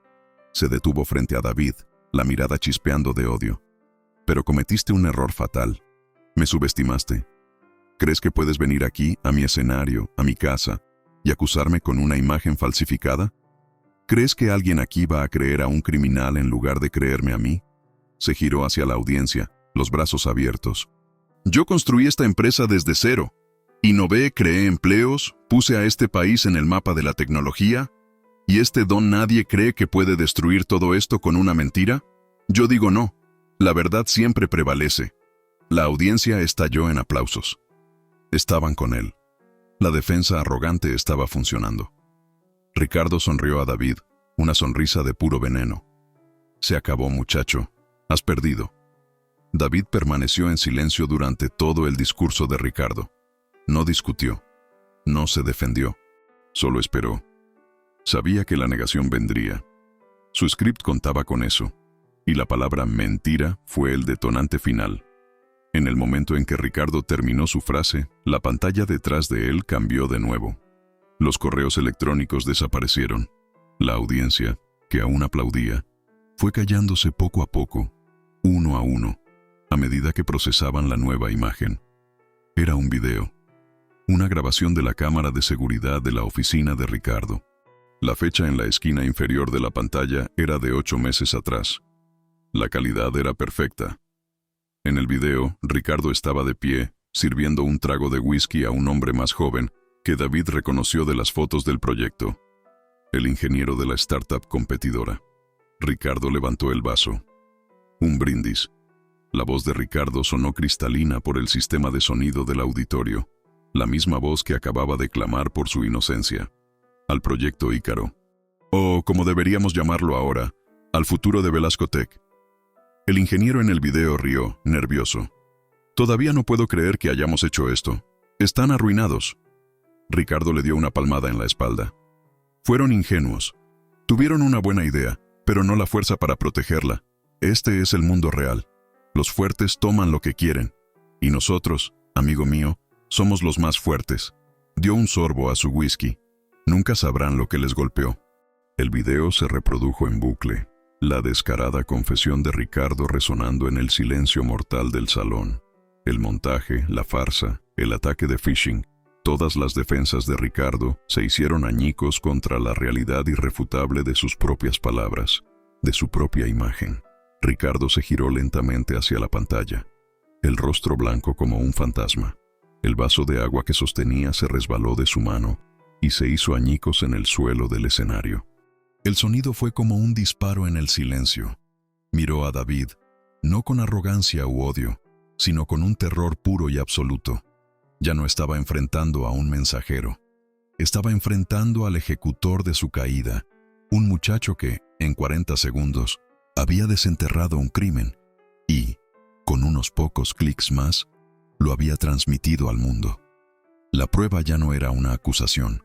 Se detuvo frente a David, la mirada chispeando de odio. Pero cometiste un error fatal. Me subestimaste. ¿Crees que puedes venir aquí, a mi escenario, a mi casa, y acusarme con una imagen falsificada? ¿Crees que alguien aquí va a creer a un criminal en lugar de creerme a mí? Se giró hacia la audiencia, los brazos abiertos. Yo construí esta empresa desde cero. Innové, creé empleos, puse a este país en el mapa de la tecnología, y este don nadie cree que puede destruir todo esto con una mentira. Yo digo no. La verdad siempre prevalece. La audiencia estalló en aplausos. Estaban con él. La defensa arrogante estaba funcionando. Ricardo sonrió a David, una sonrisa de puro veneno. Se acabó, muchacho. Has perdido. David permaneció en silencio durante todo el discurso de Ricardo. No discutió. No se defendió. Solo esperó. Sabía que la negación vendría. Su script contaba con eso. Y la palabra mentira fue el detonante final. En el momento en que Ricardo terminó su frase, la pantalla detrás de él cambió de nuevo. Los correos electrónicos desaparecieron. La audiencia, que aún aplaudía, fue callándose poco a poco, uno a uno, a medida que procesaban la nueva imagen. Era un video. Una grabación de la cámara de seguridad de la oficina de Ricardo. La fecha en la esquina inferior de la pantalla era de 8 meses atrás. La calidad era perfecta. En el video, Ricardo estaba de pie, sirviendo un trago de whisky a un hombre más joven que David reconoció de las fotos del proyecto. El ingeniero de la startup competidora. Ricardo levantó el vaso. Un brindis. La voz de Ricardo sonó cristalina por el sistema de sonido del auditorio, la misma voz que acababa de clamar por su inocencia. Al proyecto Ícaro. O, como deberíamos llamarlo ahora, al futuro de Velasco Tech. El ingeniero en el video rió, nervioso. Todavía no puedo creer que hayamos hecho esto. Están arruinados. Ricardo le dio una palmada en la espalda. Fueron ingenuos. Tuvieron una buena idea, pero no la fuerza para protegerla. Este es el mundo real. Los fuertes toman lo que quieren. Y nosotros, amigo mío, somos los más fuertes. Dio un sorbo a su whisky. Nunca sabrán lo que les golpeó. El video se reprodujo en bucle, la descarada confesión de Ricardo resonando en el silencio mortal del salón. El montaje, la farsa, el ataque de phishing, todas las defensas de Ricardo se hicieron añicos contra la realidad irrefutable de sus propias palabras, de su propia imagen. Ricardo se giró lentamente hacia la pantalla, el rostro blanco como un fantasma. El vaso de agua que sostenía se resbaló de su mano y se hizo añicos en el suelo del escenario. El sonido fue como un disparo en el silencio. Miró a David, no con arrogancia u odio, sino con un terror puro y absoluto. Ya no estaba enfrentando a un mensajero. Estaba enfrentando al ejecutor de su caída, un muchacho que, en 40 segundos, había desenterrado un crimen y, con unos pocos clics más, lo había transmitido al mundo. La prueba ya no era una acusación.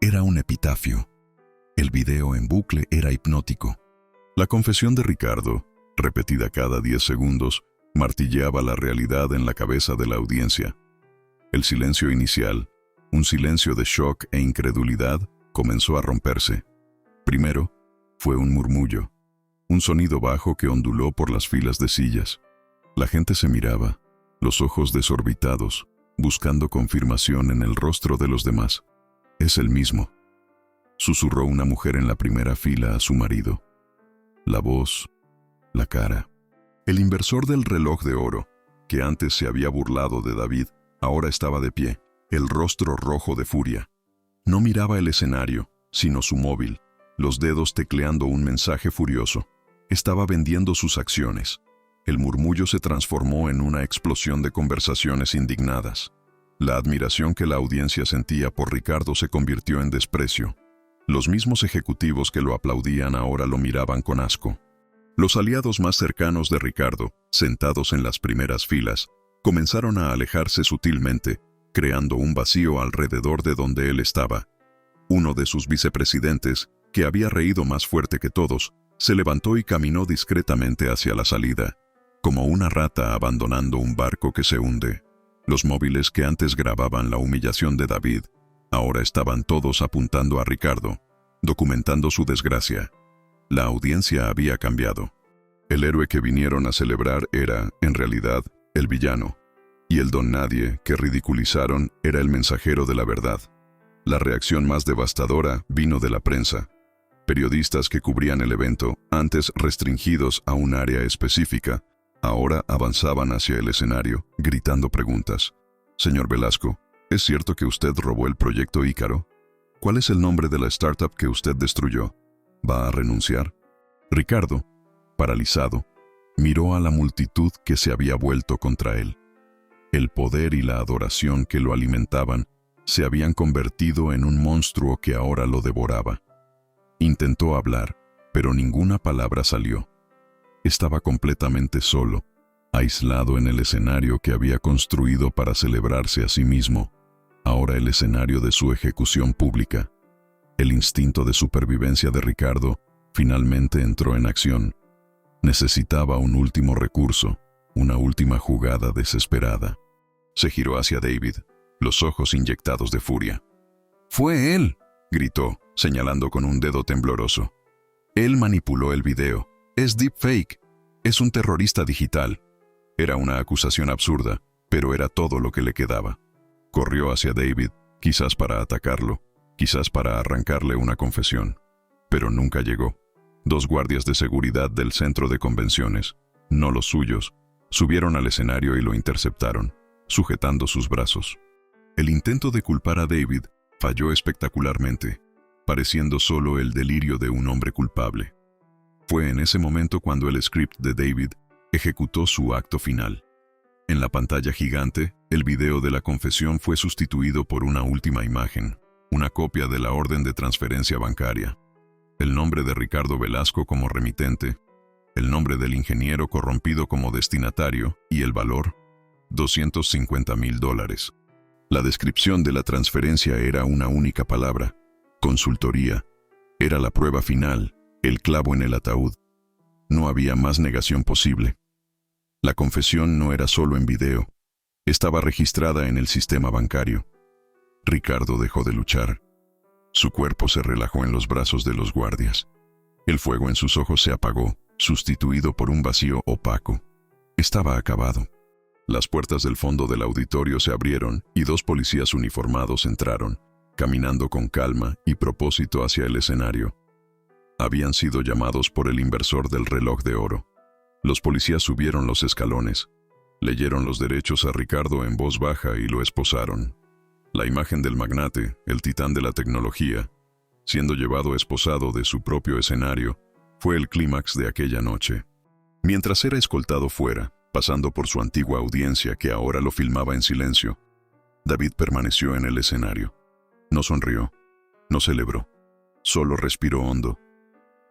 Era un epitafio. El video en bucle era hipnótico. La confesión de Ricardo, repetida cada 10 segundos, martilleaba la realidad en la cabeza de la audiencia. El silencio inicial, un silencio de shock e incredulidad, comenzó a romperse. Primero, fue un murmullo, un sonido bajo que onduló por las filas de sillas. La gente se miraba, los ojos desorbitados, buscando confirmación en el rostro de los demás. «Es el mismo», susurró una mujer en la primera fila a su marido. La voz, la cara. El inversor del reloj de oro, que antes se había burlado de David, ahora estaba de pie, el rostro rojo de furia. No miraba el escenario, sino su móvil, los dedos tecleando un mensaje furioso. Estaba vendiendo sus acciones. El murmullo se transformó en una explosión de conversaciones indignadas. La admiración que la audiencia sentía por Ricardo se convirtió en desprecio. Los mismos ejecutivos que lo aplaudían ahora lo miraban con asco. Los aliados más cercanos de Ricardo, sentados en las primeras filas, comenzaron a alejarse sutilmente, creando un vacío alrededor de donde él estaba. Uno de sus vicepresidentes, que había reído más fuerte que todos, se levantó y caminó discretamente hacia la salida, como una rata abandonando un barco que se hunde. Los móviles que antes grababan la humillación de David, ahora estaban todos apuntando a Ricardo, documentando su desgracia. La audiencia había cambiado. El héroe que vinieron a celebrar era, en realidad, el villano, y el don nadie que ridiculizaron era el mensajero de la verdad. La reacción más devastadora vino de la prensa. Periodistas que cubrían el evento, antes restringidos a un área específica, ahora avanzaban hacia el escenario, gritando preguntas. «Señor Velasco, ¿es cierto que usted robó el proyecto Ícaro? ¿Cuál es el nombre de la startup que usted destruyó? ¿Va a renunciar?» Ricardo, paralizado, miró a la multitud que se había vuelto contra él. El poder y la adoración que lo alimentaban se habían convertido en un monstruo que ahora lo devoraba. Intentó hablar, pero ninguna palabra salió. Estaba completamente solo, aislado en el escenario que había construido para celebrarse a sí mismo, ahora el escenario de su ejecución pública. El instinto de supervivencia de Ricardo finalmente entró en acción. Necesitaba un último recurso, una última jugada desesperada. Se giró hacia David, los ojos inyectados de furia. «¡Fue él!», gritó, señalando con un dedo tembloroso. «Él manipuló el video. Es deepfake. Es un terrorista digital». Era una acusación absurda, pero era todo lo que le quedaba. Corrió hacia David, quizás para atacarlo, quizás para arrancarle una confesión, pero nunca llegó. 2 guardias de seguridad del centro de convenciones, no los suyos, subieron al escenario y lo interceptaron, sujetando sus brazos. El intento de culpar a David falló espectacularmente, pareciendo solo el delirio de un hombre culpable. Fue en ese momento cuando el script de David ejecutó su acto final. En la pantalla gigante, el video de la confesión fue sustituido por una última imagen, una copia de la orden de transferencia bancaria, el nombre de Ricardo Velasco como remitente, el nombre del ingeniero corrompido como destinatario y el valor, $250,000. La descripción de la transferencia era una única palabra: consultoría. Era la prueba final, el clavo en el ataúd. No había más negación posible. La confesión no era solo en video, estaba registrada en el sistema bancario. Ricardo dejó de luchar. Su cuerpo se relajó en los brazos de los guardias. El fuego en sus ojos se apagó, sustituido por un vacío opaco. Estaba acabado. Las puertas del fondo del auditorio se abrieron y 2 policías uniformados entraron, caminando con calma y propósito hacia el escenario. Habían sido llamados por el inversor del reloj de oro. Los policías subieron los escalones, leyeron los derechos a Ricardo en voz baja y lo esposaron. La imagen del magnate, el titán de la tecnología, siendo llevado esposado de su propio escenario, fue el clímax de aquella noche. Mientras era escoltado fuera, pasando por su antigua audiencia que ahora lo filmaba en silencio, David permaneció en el escenario. No sonrió, no celebró, solo respiró hondo.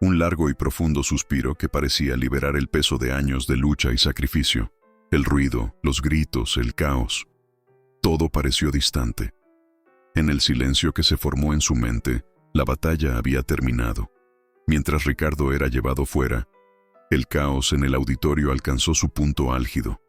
Un largo y profundo suspiro que parecía liberar el peso de años de lucha y sacrificio. El ruido, los gritos, el caos. Todo pareció distante. En el silencio que se formó en su mente, la batalla había terminado. Mientras Ricardo era llevado fuera, el caos en el auditorio alcanzó su punto álgido.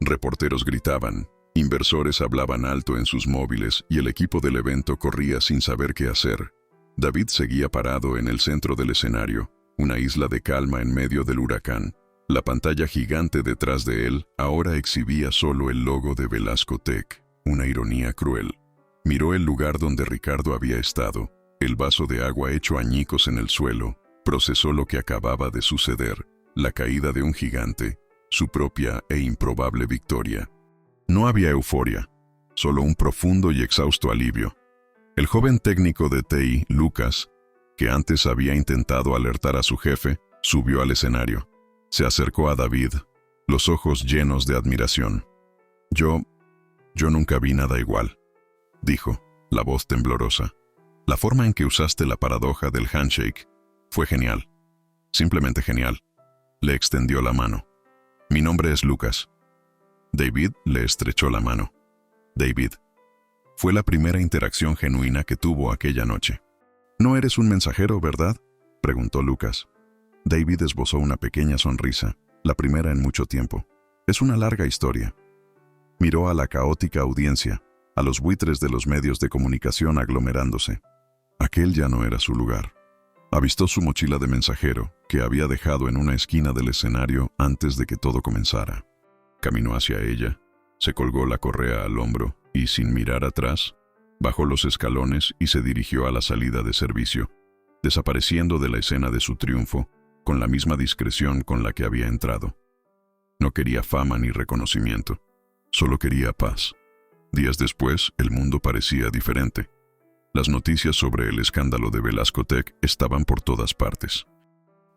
Reporteros gritaban, inversores hablaban alto en sus móviles y el equipo del evento corría sin saber qué hacer. David seguía parado en el centro del escenario, una isla de calma en medio del huracán. La pantalla gigante detrás de él ahora exhibía solo el logo de Velasco Tech, una ironía cruel. Miró el lugar donde Ricardo había estado, el vaso de agua hecho añicos en el suelo, procesó lo que acababa de suceder, la caída de un gigante, su propia e improbable victoria. No había euforia, solo un profundo y exhausto alivio. El joven técnico de TI, Lucas, que antes había intentado alertar a su jefe, subió al escenario. Se acercó a David, los ojos llenos de admiración. Yo nunca vi nada igual, dijo, la voz temblorosa. La forma en que usaste la paradoja del handshake fue genial, simplemente genial. Le extendió la mano. Mi nombre es Lucas. David le estrechó la mano. David. Fue la primera interacción genuina que tuvo aquella noche. ¿No eres un mensajero, verdad?, preguntó Lucas. David esbozó una pequeña sonrisa, la primera en mucho tiempo. Es una larga historia. Miró a la caótica audiencia, a los buitres de los medios de comunicación aglomerándose. Aquel ya no era su lugar. Avistó su mochila de mensajero, que había dejado en una esquina del escenario antes de que todo comenzara. Caminó hacia ella, se colgó la correa al hombro y, sin mirar atrás, bajó los escalones y se dirigió a la salida de servicio, desapareciendo de la escena de su triunfo con la misma discreción con la que había entrado. No quería fama ni reconocimiento, solo quería paz. Días después, el mundo parecía diferente. Las noticias sobre el escándalo de Velasco Tech estaban por todas partes.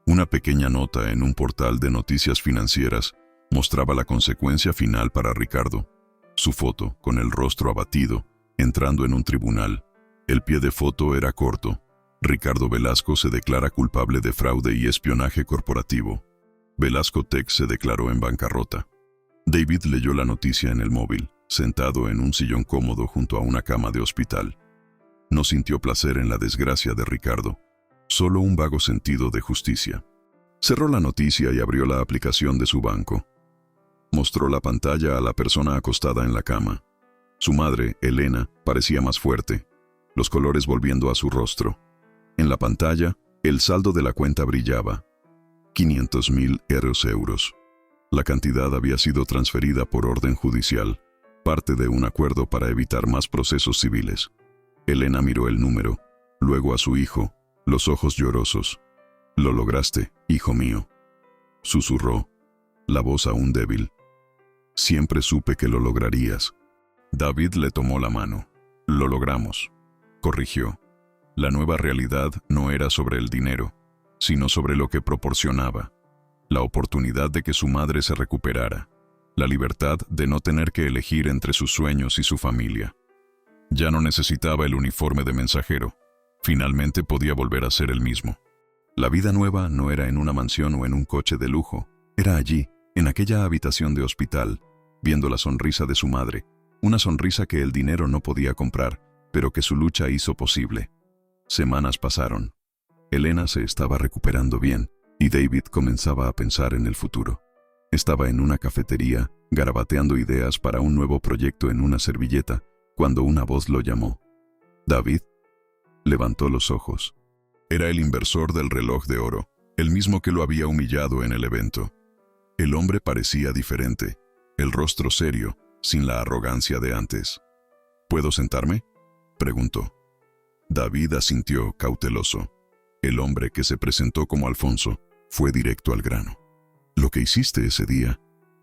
Una pequeña nota en un portal de noticias financieras mostraba la consecuencia final para Ricardo. Su foto, con el rostro abatido, entrando en un tribunal. El pie de foto era corto. Ricardo Velasco se declara culpable de fraude y espionaje corporativo. Velasco Tech se declaró en bancarrota. David leyó la noticia en el móvil, sentado en un sillón cómodo junto a una cama de hospital. No sintió placer en la desgracia de Ricardo, solo un vago sentido de justicia. Cerró la noticia y abrió la aplicación de su banco. Mostró la pantalla a la persona acostada en la cama. Su madre, Elena, parecía más fuerte, los colores volviendo a su rostro. En la pantalla, el saldo de la cuenta brillaba. 500,000 euros. La cantidad había sido transferida por orden judicial. parte de un acuerdo para evitar más procesos civiles. Elena miró el número, luego a su hijo, los ojos llorosos. «Lo lograste, hijo mío», susurró, la voz aún débil. «Siempre supe que lo lograrías». David le tomó la mano. «Lo logramos», corrigió. La nueva realidad no era sobre el dinero, sino sobre lo que proporcionaba. La oportunidad de que su madre se recuperara. La libertad de no tener que elegir entre sus sueños y su familia. Ya no necesitaba el uniforme de mensajero. Finalmente podía volver a ser el mismo. La vida nueva no era en una mansión o en un coche de lujo. Era allí, en aquella habitación de hospital, viendo la sonrisa de su madre. Una sonrisa que el dinero no podía comprar, pero que su lucha hizo posible. Semanas pasaron. Elena se estaba recuperando bien, y David comenzaba a pensar en el futuro. Estaba en una cafetería, garabateando ideas para un nuevo proyecto en una servilleta, cuando una voz lo llamó. «David». Levantó los ojos. Era el inversor del reloj de oro, el mismo que lo había humillado en el evento. El hombre parecía diferente, el rostro serio, sin la arrogancia de antes. «¿Puedo sentarme?», preguntó. David asintió, cauteloso. El hombre, que se presentó como Alfonso, fue directo al grano. «Lo que hiciste ese día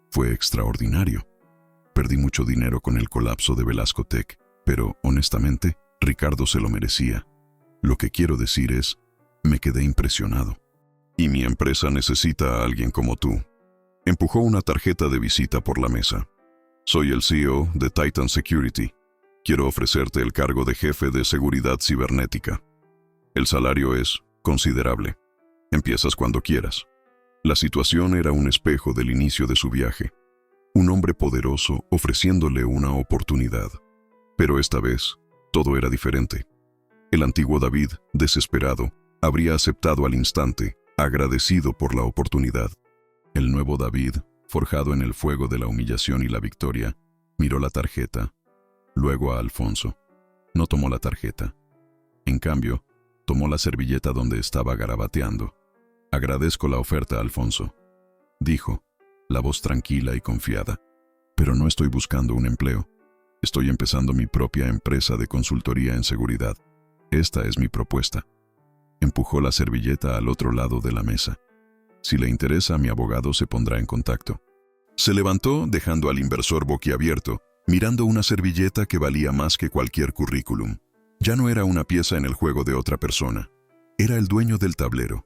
fue extraordinario. Perdí mucho dinero con el colapso de Velasco Tech, pero, honestamente, Ricardo se lo merecía. Lo que quiero decir es, me quedé impresionado. Y mi empresa necesita a alguien como tú». Empujó una tarjeta de visita por la mesa. «Soy el CEO de Titan Security. Quiero ofrecerte el cargo de jefe de seguridad cibernética. El salario es considerable. Empiezas cuando quieras». La situación era un espejo del inicio de su viaje. Un hombre poderoso ofreciéndole una oportunidad. Pero esta vez, todo era diferente. El antiguo David, desesperado, habría aceptado al instante, agradecido por la oportunidad. El nuevo David, forjado en el fuego de la humillación y la victoria, miró la tarjeta, luego a Alfonso. No tomó la tarjeta. En cambio, tomó la servilleta donde estaba garabateando. «Agradezco la oferta, Alfonso», dijo, la voz tranquila y confiada. «Pero no estoy buscando un empleo. Estoy empezando mi propia empresa de consultoría en seguridad. Esta es mi propuesta». Empujó la servilleta al otro lado de la mesa. «Si le interesa, mi abogado se pondrá en contacto». Se levantó, dejando al inversor boquiabierto, mirando una servilleta que valía más que cualquier currículum. Ya no era una pieza en el juego de otra persona. Era el dueño del tablero.